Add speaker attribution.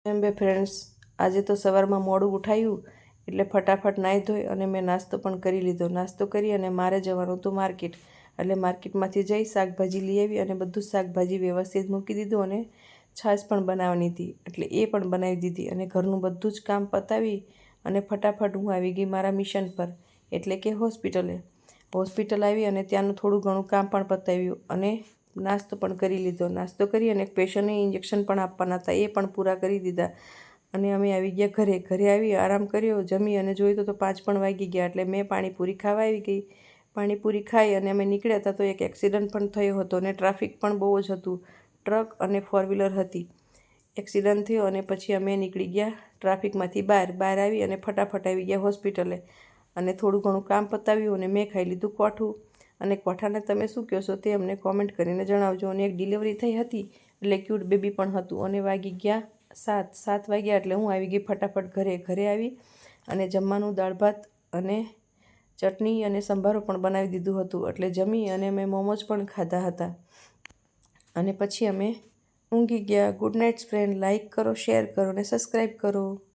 Speaker 1: એમ બે ફ્રેન્ડ્સ, આજે તો સવારમાં મોડું ઉઠાયું એટલે ફટાફટ નાહી ધોઈ અને મેં નાસ્તો પણ કરી લીધો. નાસ્તો કરી અને મારે જવાનું હતું માર્કેટ, એટલે માર્કેટમાંથી જઈ શાકભાજી લઈ આવી અને બધું શાકભાજી વ્યવસ્થિત મૂકી દીધું અને છાશ પણ બનાવવાની હતી એટલે એ પણ બનાવી દીધી અને ઘરનું બધું જ કામ પતાવી અને ફટાફટ હું આવી ગઈ મારા મિશન પર, એટલે કે હોસ્પિટલ આવી અને ત્યાંનું થોડું ઘણું કામ પણ પતાવ્યું અને નાસ્તો પણ કરી લીધો. નાસ્તો કરી અને પેશન્ટને ઇન્જેક્શન પણ આપવાના હતા, એ પણ પૂરા કરી દીધા અને અમે આવી ગયા ઘરે આવી આરામ કર્યો, જમી અને જોયું તો 5 પણ વાગી ગયા એટલે મેં પાણીપુરી ખાવા આવી ગઈ. પાણીપુરી ખાઈ અને અમે નીકળ્યા હતા તો એક એક્સિડન્ટ પણ થયો હતો અને ટ્રાફિક પણ બહુ જ હતું. ટ્રક અને 4 વ્હીલર હતી. એક્સિડન્ટ થયો અને પછી અમે નીકળી ગયા ટ્રાફિકમાંથી બહાર આવી અને ફટાફટ આવી ગયા હોસ્પિટલે અને થોડું ઘણું કામ પતાવ્યું અને મેં ખાઈ લીધું કોઠું. અને કોઠાને તમે શું કહો છો તે અમને કોમેન્ટ કરીને જણાવજો. અને એક ડિલિવરી થઈ હતી એટલે ક્યુટ બેબી પણ હતું અને વાગી ગયા 7 વાગ્યા એટલે હું આવી ગઈ ફટાફટ ઘરે આવી અને જમવાનું દાળ ભાત અને ચટણી અને સંભારો પણ બનાવી દીધું હતું એટલે જમી અને મેં મોમોઝ પણ ખાધા હતા અને પછી અમે ઊંઘી ગયા. Good night friend. લાઇક કરો, શેર કરો અને સબસ્ક્રાઈબ કરો.